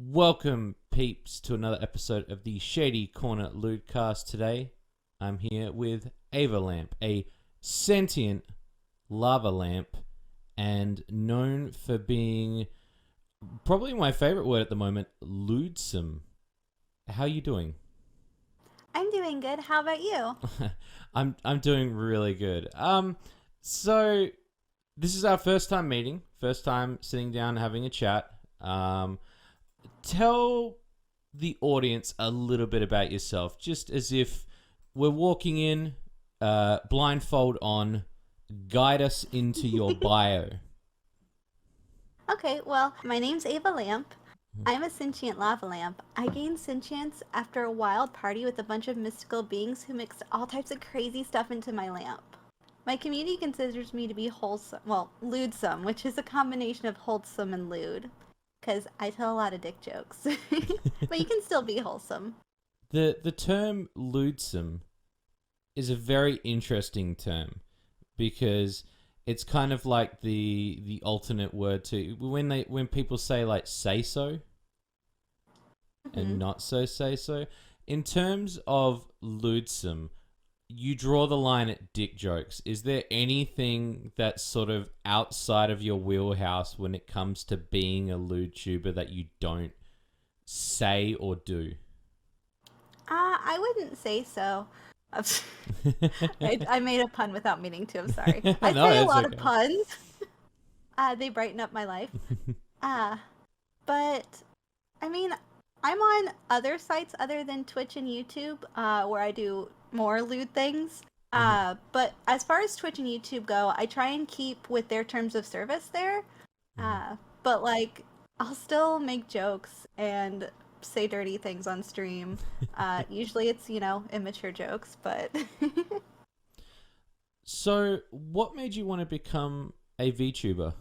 Welcome, peeps, to another episode of the Shady Corner Lewdcast. Today, I'm here with Ava Lamp, a sentient lava lamp, and known for being probably my favorite word at the moment, lewdsome. How are you doing? I'm doing good. How about you? I'm doing really good. So this is our first time meeting, first time sitting down and having a chat. Tell the audience a little bit about yourself, just as if we're walking in, blindfold on, guide us into your bio. Okay, well, my name's Ava Lamp. I'm a sentient lava lamp. I gained sentience after a wild party with a bunch of mystical beings who mixed all types of crazy stuff into my lamp. My community considers me to be wholesome, well, lewdsome, which is a combination of wholesome and lewd, because I tell a lot of dick jokes. But you can still be wholesome. The term lewdsome is a very interesting term because it's kind of like the alternate word to when people say like say so and not so say so. In terms of lewdsome, you draw the line at dick jokes. Is there anything that's sort of outside of your wheelhouse when it comes to being a lewd tuber that you don't say or do? I wouldn't say so. I made a pun without meaning to. I'm sorry. I No, say a it's lot of okay. puns. They brighten up my life. Uh, but I mean, I'm on other sites other than Twitch and YouTube, where I do more lewd things. But as far as Twitch and YouTube go, I try and keep with their terms of service there. But like, I'll still make jokes and say dirty things on stream. Usually it's, immature jokes, but So, what made you want to become a VTuber?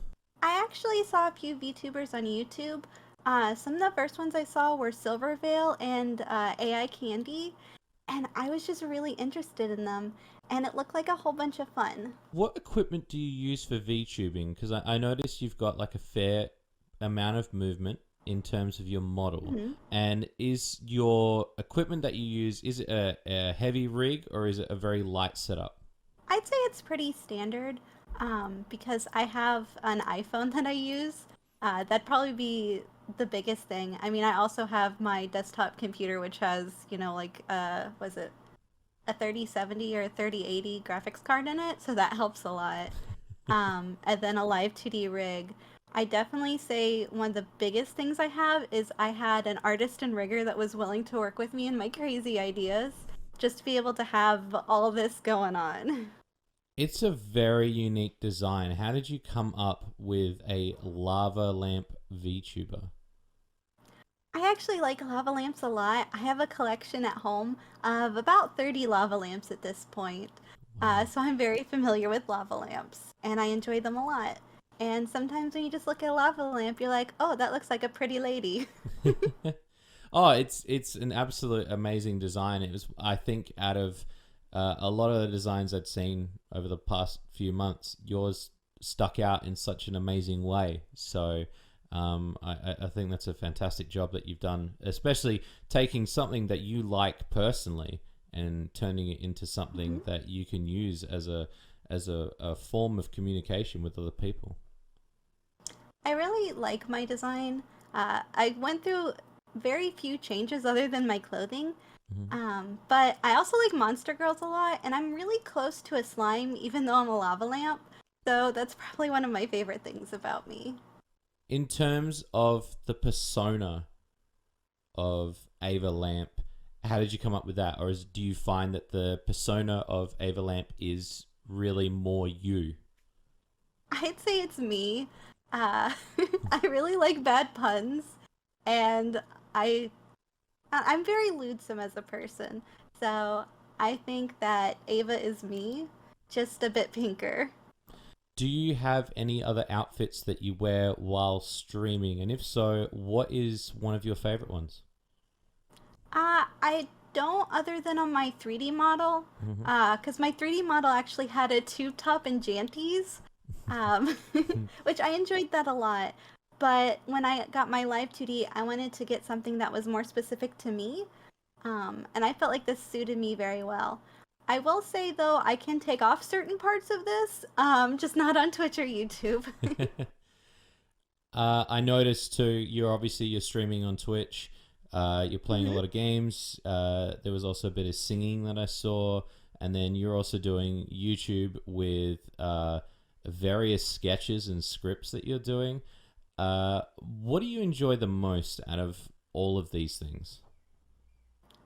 I actually saw a few VTubers on YouTube. Some of the first ones I saw were Silvervale and AI Candy, and I was just really interested in them, and it looked like a whole bunch of fun. What equipment do you use for VTubing? Because I noticed you've got like a fair amount of movement in terms of your model. hmm And is your equipment that you use, is it a heavy rig or is it a very light setup? I'd say it's pretty standard, because I have an iPhone that I use. That'd probably be the biggest thing. I mean, I also have my desktop computer, which has, was it a 3070 or a 3080 graphics card in it, so that helps a lot. And then a live 2D rig. I definitely say one of the biggest things I have is I had an artist and rigger that was willing to work with me in my crazy ideas, just to be able to have all this going on. It's a very unique design. How did you come up with a lava lamp VTuber? I actually like lava lamps a lot. I have a collection at home of about 30 lava lamps at this point. Wow. So I'm very familiar with lava lamps, and I enjoy them a lot. And sometimes when you just look at a lava lamp, you're like, oh, that looks like a pretty lady. Oh, it's an absolute amazing design. It was, I think, out of a lot of the designs I'd seen over the past few months, yours stuck out in such an amazing way. So I think that's a fantastic job that you've done, especially taking something that you like personally and turning it into something that you can use as a form of communication with other people. I really like my design. I went through very few changes other than my clothing. Mhm. But I also like monster girls a lot, and I'm really close to a slime, even though I'm a lava lamp. So that's probably one of my favorite things about me. In terms of the persona of Ava Lamp, how did you come up with that? Or do you find that the persona of Ava Lamp is really more you? I'd say it's me. Uh, I really like bad puns, and I I'm very lewdsome as a person. So I think that Ava is me, just a bit pinker. Do you have any other outfits that you wear while streaming? And if so, what is one of your favorite ones? I don't, other than on my 3D model, Hmm. because my 3D model actually had a tube top and janties, um, which I enjoyed that a lot. But when I got my live 2D, I wanted to get something that was more specific to me. And I felt like this suited me very well. I will say though, I can take off certain parts of this, just not on Twitch or YouTube. I noticed too. You're streaming on Twitch. You're playing a Hmm. lot of games. There was also a bit of singing that I saw, and then you're also doing YouTube with various sketches and scripts that you're doing. What do you enjoy the most out of all of these things?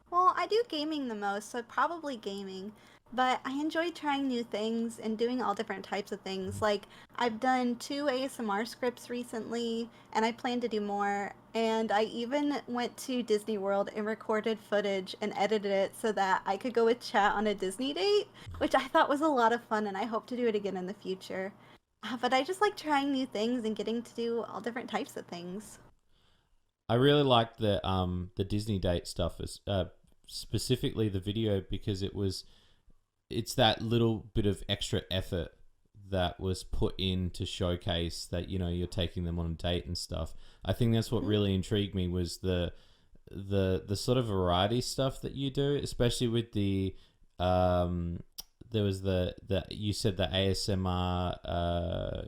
Well, I do gaming the most, so probably gaming. But I enjoy trying new things and doing all different types of things. Like, I've done two ASMR scripts recently, and I plan to do more. And I even went to Disney World and recorded footage and edited it so that I could go with chat on a Disney date, which I thought was a lot of fun, and I hope to do it again in the future. But I just like trying new things and getting to do all different types of things. I really liked the Disney date stuff, specifically the video because it's that little bit of extra effort that was put in to showcase that you're taking them on a date and stuff. I think that's what Mhm. really intrigued me was the sort of variety stuff that you do, especially with the there was the you said the ASMR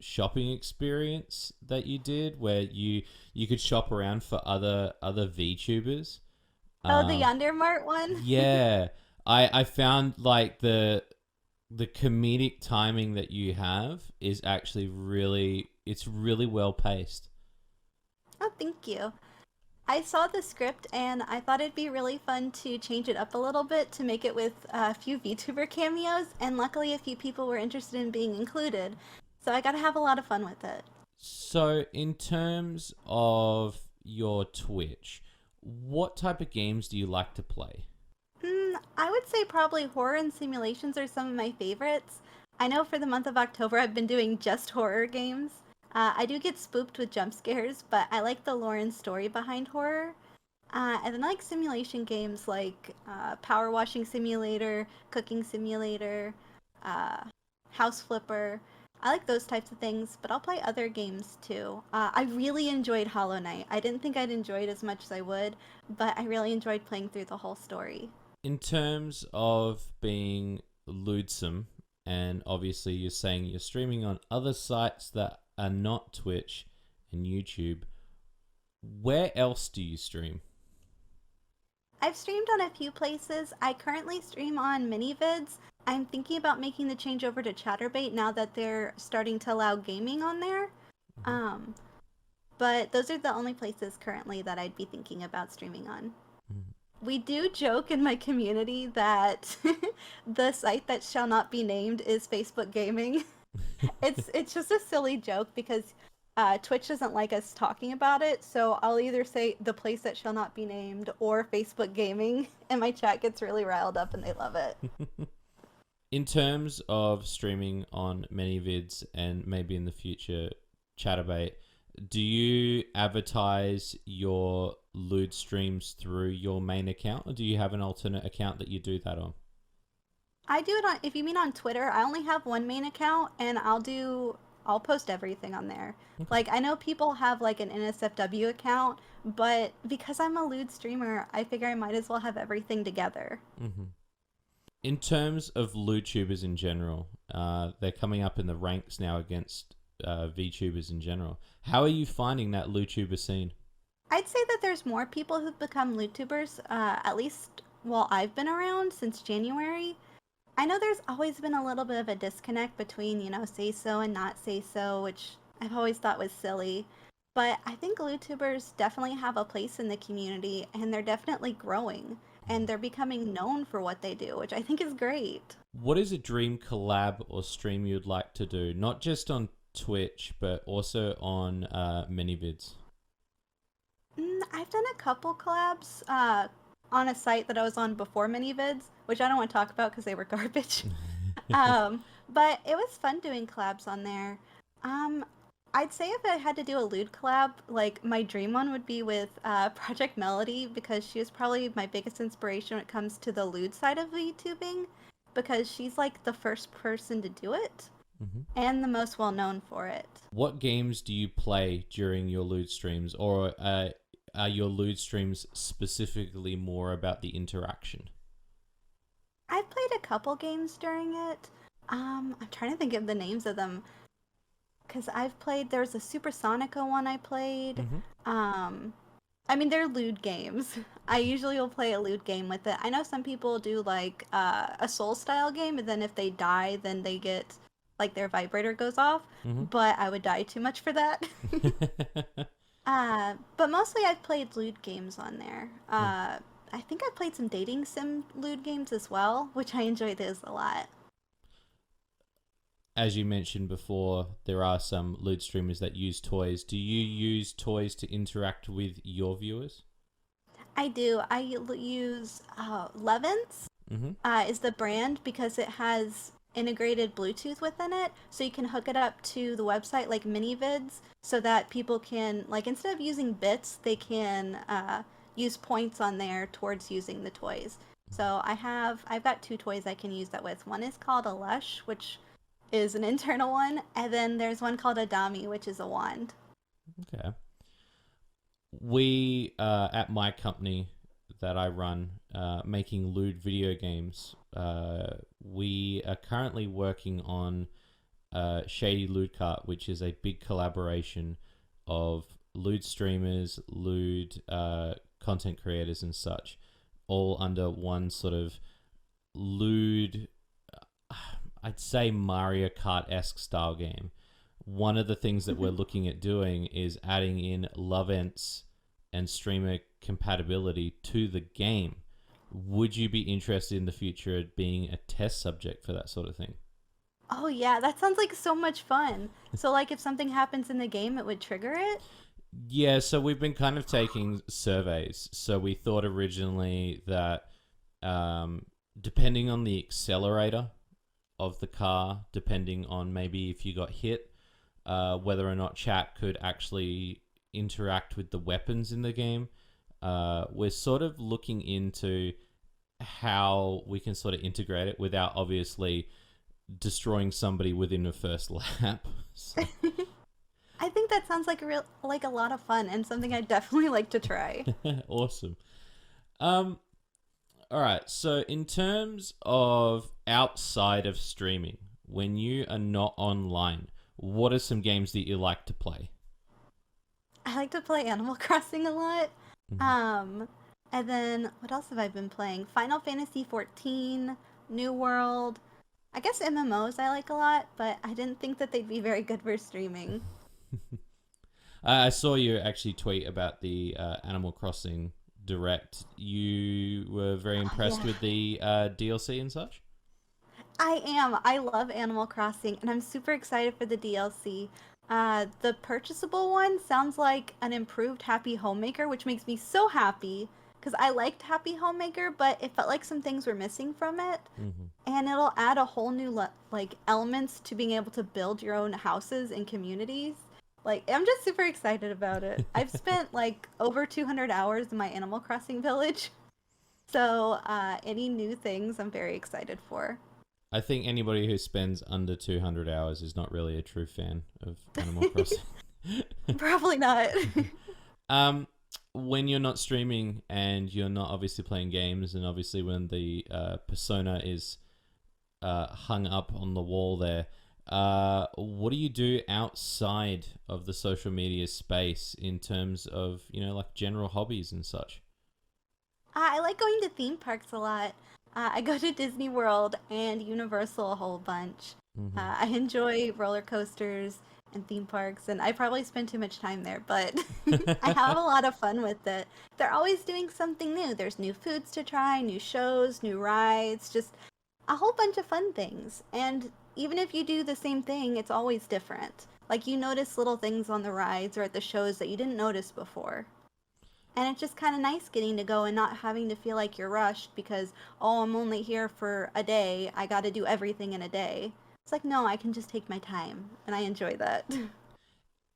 shopping experience that you did where you could shop around for other VTubers. Oh, the Um, Yondermart one? yeah, I found like the comedic timing that you have is actually it's really well paced. Oh, thank you. I saw the script and I thought it'd be really fun to change it up a little bit to make it with a few VTuber cameos, and luckily a few people were interested in being included. So I got to have a lot of fun with it. So, in terms of your Twitch, what type of games do you like to play? I would say probably horror and simulations are some of my favorites. I know for the month of October I've been doing just horror games. I do get spooked with jump scares, but I like the lore and story behind horror. And then I like simulation games like Power Washing Simulator, Cooking Simulator, uh, House Flipper. I like those types of things, but I'll play other games too. I really enjoyed Hollow Knight. I didn't think I'd enjoy it as much as I would, but I really enjoyed playing through the whole story. In terms of being Lewdsome, and obviously you're saying you're streaming on other sites that are not Twitch and YouTube, where else do you stream? I've streamed on a few places. I currently stream on MiniVids. I'm thinking about making the change over to Chatterbait now that they're starting to allow gaming on there. Mhm. Um, but those are the only places currently that I'd be thinking about streaming on. Mhm. We do joke in my community that the site that shall not be named is Facebook Gaming. It's just a silly joke because Twitch doesn't like us talking about it, so I'll either say the place that shall not be named or Facebook Gaming, and my chat gets really riled up and they love it. In terms of streaming on many vids and maybe in the future Chatterbait, do you advertise your lewd streams through your main account, or do you have an alternate account that you do that on? I do it on, if you mean on Twitter, I only have one main account and I'll post everything on there. Okay. Like I know people have like an NSFW account, but because I'm a lewd streamer, I figure I might as well have everything together. hmm In terms of lewdtubers in general, they're coming up in the ranks now against VTubers in general. How are you finding that lewdtuber scene? I'd say that there's more people who've become lewdtubers, at least while I've been around since January. I know there's always been a little bit of a disconnect between, say so and not say so, which I've always thought was silly. But I think YouTubers definitely have a place in the community and they're definitely growing and they're becoming known for what they do, which I think is great. What is a dream collab or stream you'd like to do? Not just on Twitch, but also on ManyVids. I've done a couple collabs on a site that I was on before ManyVids, which I don't want to talk about because they were garbage. But it was fun doing collabs on there. Um, I'd say if I had to do a lewd collab, like my dream one would be with Project Melody because she was probably my biggest inspiration when it comes to the lewd side of YouTubing because she's like the first person to do it. Hmm. and the most well known for it. What games do you play during your Lewd streams, or are your Lewd streams specifically more about the interaction? I've played a couple games during it. I'm trying to think of the names of them because I've played. There's a Super Sonica one I played. Hmm. Um, I mean, they're lewd games. I usually will play a lewd game with it. I know some people do like a soul style game, and then if they die, then they get like their vibrator goes off. Hmm. But I would die too much for that. But mostly I've played lewd games on there. I think I've played some dating sim lewd games as well, which I enjoy those a lot. As you mentioned before, there are some Lewd streamers that use toys. Do you use toys to interact with your viewers? I do. Use Levins Hmm. is the brand because it has integrated Bluetooth within it, so you can hook it up to the website like minivids, so that people can like instead of using bits, they can use points on there towards using the toys. So I've got two toys I can use that with. One is called a Lush, which is an internal one, and then there's one called a Dami, which is a wand. Okay. We at my company that I run, making lewd video games. We are currently working on Shady Lewdcast, which is a big collaboration of lewd streamers, lewd content creators, and such, all under one sort of lewd, I'd say Mario Kart-esque style game. One of the things that we're looking at doing is adding in love ents and streamer compatibility to the game. Would you be interested in the future at being a test subject for that sort of thing? Oh yeah, that sounds like so much fun. So like if something happens in the game, it would trigger it? Yeah, so we've been kind of taking surveys. So we thought originally that depending on the accelerator of the car, depending on maybe if you got hit, whether or not chat could actually interact with the weapons in the game. We're sort of looking into how we can sort of integrate it without obviously destroying somebody within the first lap. So, I think that sounds like a lot of fun and something I'd definitely like to try. awesome. Um, all right. So in terms of outside of streaming, when you are not online, what are some games that you like to play? I like to play Animal Crossing a lot. Mhm. Um, and then what else have I been playing? Final Fantasy 14, New World. I guess MMOs I like a lot, but I didn't think that they'd be very good for streaming. I saw you actually tweet about the Animal Crossing Direct. You were very Oh, impressed yeah. with the DLC and such. I am. I love Animal Crossing, and I'm super excited for the DLC. The purchasable one sounds like an improved Happy Homemaker, which makes me so happy because I liked Happy Homemaker, but it felt like some things were missing from it. Hmm. And it'll add a whole new like elements to being able to build your own houses and communities. Like I'm just super excited about it. I've spent like over 200 hours in my Animal Crossing village, so any new things I'm very excited for. I think anybody who spends under 200 hours is not really a true fan of Animal Crossing. Probably not. um, when you're not streaming and you're not obviously playing games, and obviously when the persona is hung up on the wall there, what do you do outside of the social media space in terms of, like general hobbies and such? I like going to theme parks a lot. I go to Disney World and Universal a whole bunch. Hmm. I enjoy roller coasters and theme parks, and I probably spend too much time there, but I have a lot of fun with it. They're always doing something new. There's new foods to try, new shows, new rides, just a whole bunch of fun things. And even if you do the same thing, it's always different. Like you notice little things on the rides or at the shows that you didn't notice before. And it's just kind of nice getting to go and not having to feel like you're rushed because, oh, I'm only here for a day. I got to do everything in a day. It's like, no, I can just take my time. And I enjoy that.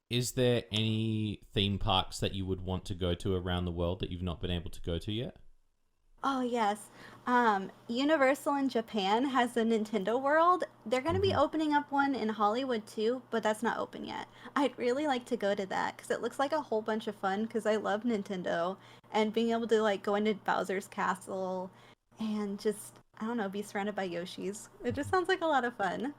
Is there any theme parks that you would want to go to around the world that you've not been able to go to yet? Oh yes. Universal in Japan has a Nintendo World. They're going to be Hmm. opening up one in Hollywood too, but that's not open yet. I'd really like to go to that because it looks like a whole bunch of fun because I love Nintendo and being able to like go into Bowser's castle and just I don't know, be surrounded by Yoshis. It just sounds like a lot of fun.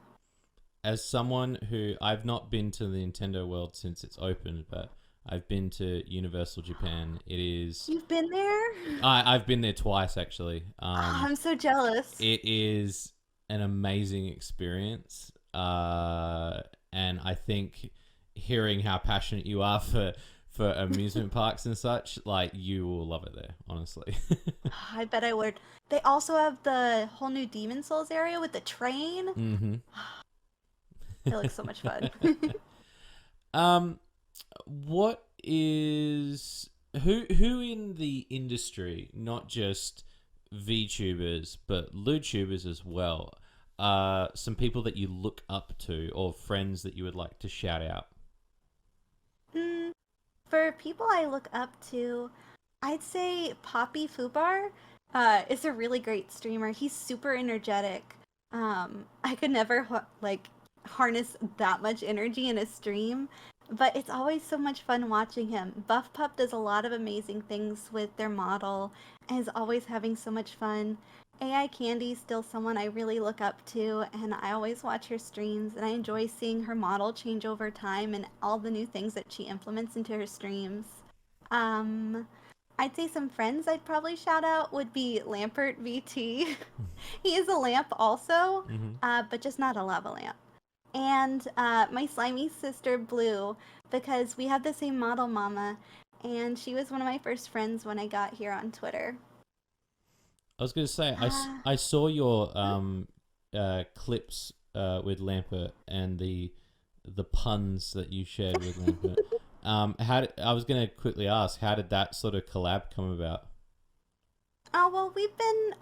As someone who I've not been to the Nintendo World since it's opened, but I've been to Universal Japan. It is You've been there? I've been there twice actually. Oh, I'm so jealous. It is an amazing experience, and I think hearing how passionate you are for amusement parks and such, like you will love it there. Honestly. I bet I would. They also have the whole new Demon Souls area with the train. Hmm. It looks so much fun. um, what is who in the industry, not just VTubers but Lewdtubers as well? Some people that you look up to or friends that you would like to shout out. Mm, for people I look up to, I'd say Poppy Fubar is a really great streamer. He's super energetic. I could never like harness that much energy in a stream, but it's always so much fun watching him. Buff Pup does a lot of amazing things with their model and is always having so much fun. AI Candy is still someone I really look up to, and I always watch her streams, and I enjoy seeing her model change over time and all the new things that she implements into her streams. Um, I'd say some friends I'd probably shout out would be Lampert VT. He is a lamp also, Mm-hmm. but just not a lava lamp. And my slimy sister Blue, because we have the same model mama, and she was one of my first friends when I got here on Twitter. I was going to say Uh, I saw your clips with Lampert and the puns that you shared with Lampert. I was going to quickly ask, how did that sort of collab come about? oh, well, we've been.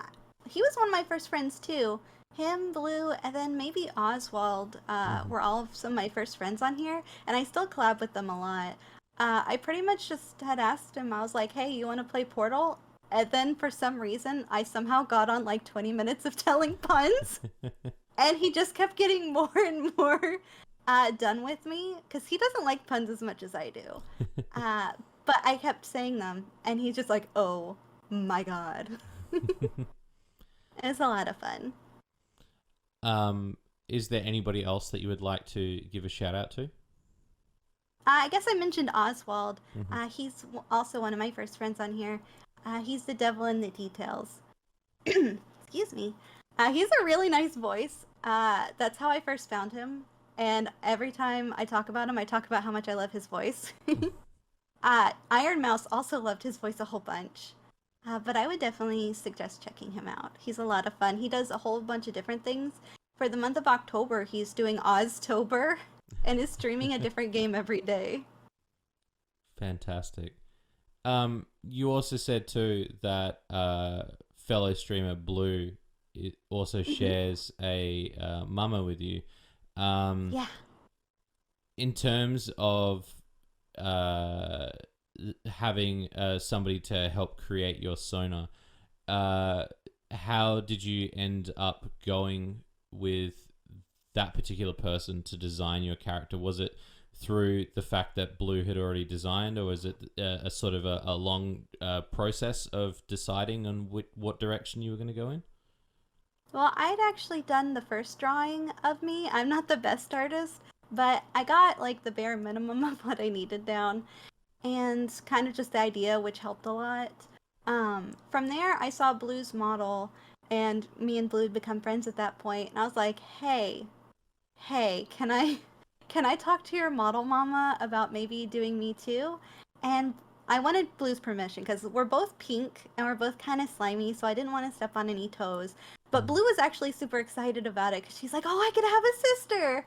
He was one of my first friends too. Him, Blue, and then maybe Oswald Hmm. were all some of my first friends on here, and I still collab with them a lot. I pretty much just had asked him, I was like, hey, you want to play Portal? And then for some reason, I somehow got on like 20 minutes of telling puns, and he just kept getting more and more done with me because he doesn't like puns as much as I do. Uh, but I kept saying them, and he's just like, oh my god. It's a lot of fun. Is there anybody else that you would like to give a shout out to? I guess I mentioned Oswald. Hmm. He's also one of my first friends on here. He's the devil in the details. Excuse me. He's a really nice voice. That's how I first found him. And every time I talk about him, I talk about how much I love his voice. Iron Mouse also loved his voice a whole bunch. But I would definitely suggest checking him out. He's a lot of fun. He does a whole bunch of different things. For the month of October, he's doing Oztober and is streaming a different game every day. Fantastic. You also said too that fellow streamer Blue also Mhm. shares a mama with you. Um, Yeah. in terms of uh, having somebody to help create your sona, uh, how did you end up going with that particular person to design your character? Was it through the fact that Blue had already designed, or was it a sort of a long process of deciding on what direction you were going to go in? Well, I'd actually done the first drawing of me. I'm not the best artist, but I got like the bare minimum of what I needed down and kind of just the idea, which helped a lot. From there, I saw Blue's model, and me and Blue had become friends at that point, and I was like, hey, can I talk to your model mama about maybe doing me too? And I wanted Blue's permission because we're both pink and we're both kind of slimy, so I didn't want to step on any toes. But Mm. Blue was actually super excited about it because she's like, "Oh, I could have a sister!"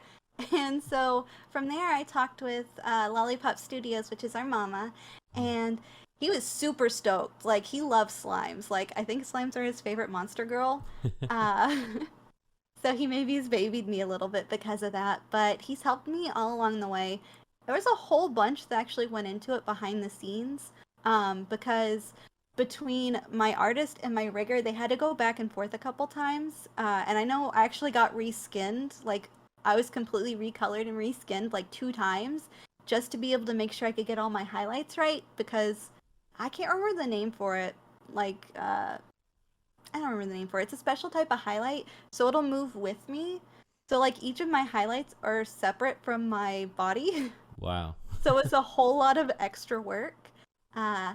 And so from there, I talked with Lollipop Studios, which is our mama, and he was super stoked. Like he loves slimes. Like I think slimes are his favorite monster girl. Uh, So he maybe has babied me a little bit because of that, but he's helped me all along the way. There was a whole bunch that actually went into it behind the scenes, because between my artist and my rigger, they had to go back and forth a couple times. And I know I actually got reskinned. Like, I was completely recolored and reskinned like 2 times just to be able to make sure I could get all my highlights right because I can't remember the name for it. Like, I don't remember the name for it. It's a special type of highlight, so it'll move with me. So, like, each of my highlights are separate from my body. Wow. So it's a whole lot of extra work. Uh,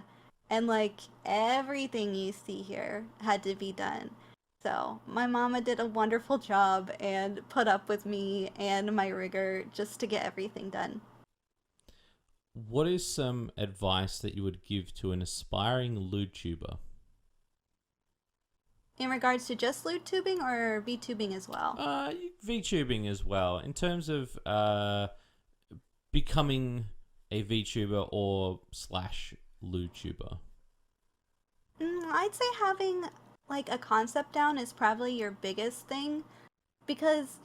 and like everything you see here had to be done. So my mama did a wonderful job and put up with me and my rigger just to get everything done. What is some advice that you would give to an aspiring lewdtuber? In regards to just lewdtubing or VTubing as well? VTubing as well. In terms of becoming a VTuber or slash lewdtuber. I'd say having like a concept down is probably your biggest thing because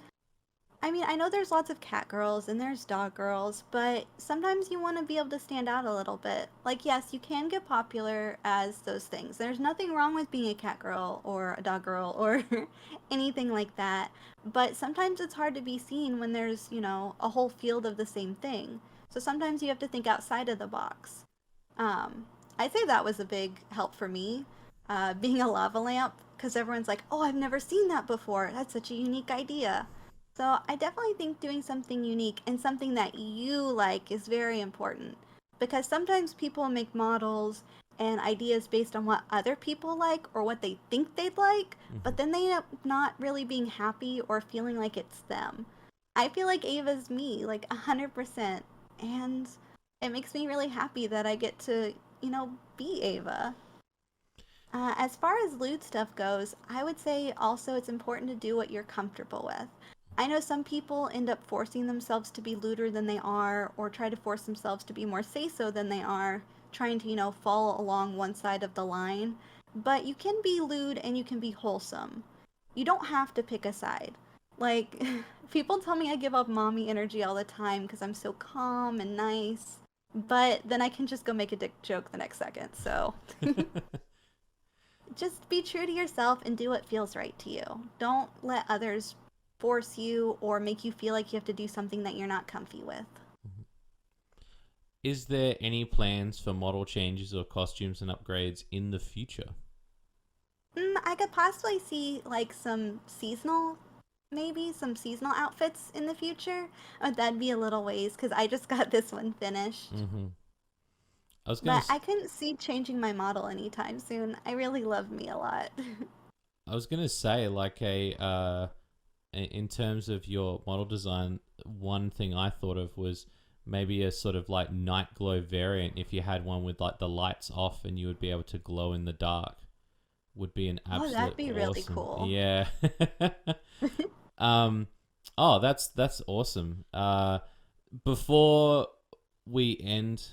I mean, I know there's lots of cat girls and there's dog girls, but sometimes you want to be able to stand out a little bit. Like, yes, you can get popular as those things. There's nothing wrong with being a cat girl or a dog girl or anything like that. But sometimes it's hard to be seen when there's, a whole field of the same thing. So sometimes you have to think outside of the box. Um, I'd say that was a big help for me, being a lava lamp, because everyone's like, oh, I've never seen that before. That's such a unique idea. So I definitely think doing something unique and something that you like is very important because sometimes people make models and ideas based on what other people like or what they think they'd like, but then they end up not really being happy or feeling like it's them. I feel like Ava's me, like 100%, and it makes me really happy that I get to, be Ava. As far as lewd stuff goes, I would say also it's important to do what you're comfortable with. I know some people end up forcing themselves to be lewder than they are, or try to force themselves to be more say so than they are, trying to, fall along one side of the line. But you can be lewd and you can be wholesome. You don't have to pick a side. Like, people tell me I give off mommy energy all the time because I'm so calm and nice, but then I can just go make a dick joke the next second, so. Just be true to yourself and do what feels right to you. Don't let others force you or make you feel like you have to do something that you're not comfy with. Is there any plans for model changes or costumes and upgrades in the future? I could possibly see like maybe some seasonal outfits in the future. That'd be a little ways because I just got this one finished. I was gonna. But I couldn't see changing my model anytime soon. I really love me a lot. I was gonna say like in terms of your model design, one thing I thought of was maybe a sort of like night glow variant. If you had one with like the lights off and you would be able to glow in the dark, would be an absolute. Oh, that'd be awesome. really cool. Yeah. Oh, that's awesome. Before we end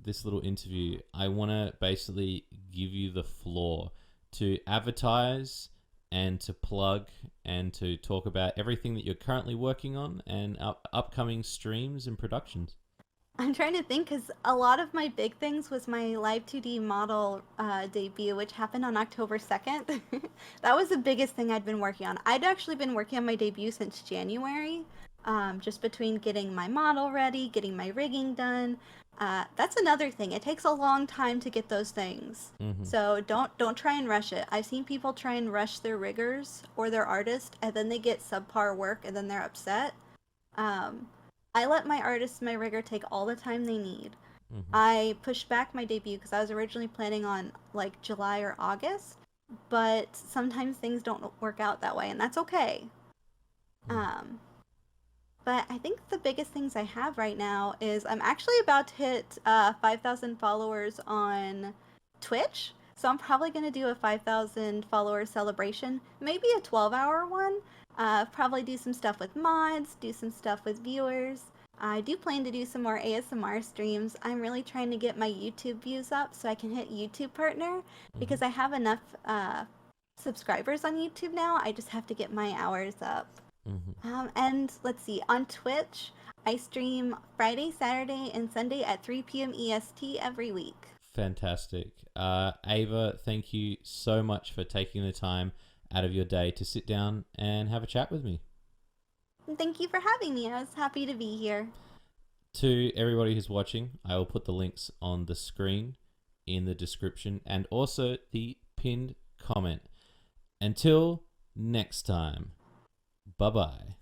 this little interview, I want to basically give you the floor to advertise and to plug and to talk about everything that you're currently working on and upcoming streams and productions. I'm trying to think because a lot of my big things was my live 2D model debut, which happened on October 2nd. That was the biggest thing I'd been working on. I'd actually been working on my debut since January, just between getting my model ready, getting my rigging done. That's another thing. It takes a long time to get those things. So don't try and rush it. I've seen people try and rush their riggers or their artist, and then they get subpar work, and then they're upset. I let my artist and my rigger take all the time they need. I pushed back my debut because I was originally planning on like July or August, but sometimes things don't work out that way, and that's okay. But I think the biggest things I have right now is I'm actually about to hit 5,000 followers on Twitch. So I'm probably going to do a 5,000 follower celebration, maybe a 12-hour one. Probably do some stuff with mods, do some stuff with viewers. I do plan to do some more ASMR streams. I'm really trying to get my YouTube views up so I can hit YouTube partner because I have enough subscribers on YouTube now. I just have to get my hours up. And let's see, on Twitch, I stream Friday, Saturday, and Sunday at 3 p.m. EST every week. Fantastic. Ava, thank you so much for taking the time out of your day to sit down and have a chat with me. Thank you for having me. I was happy to be here. To everybody who's watching, I will put the links on the screen, in the description, and also the pinned comment. Until next time, bye bye.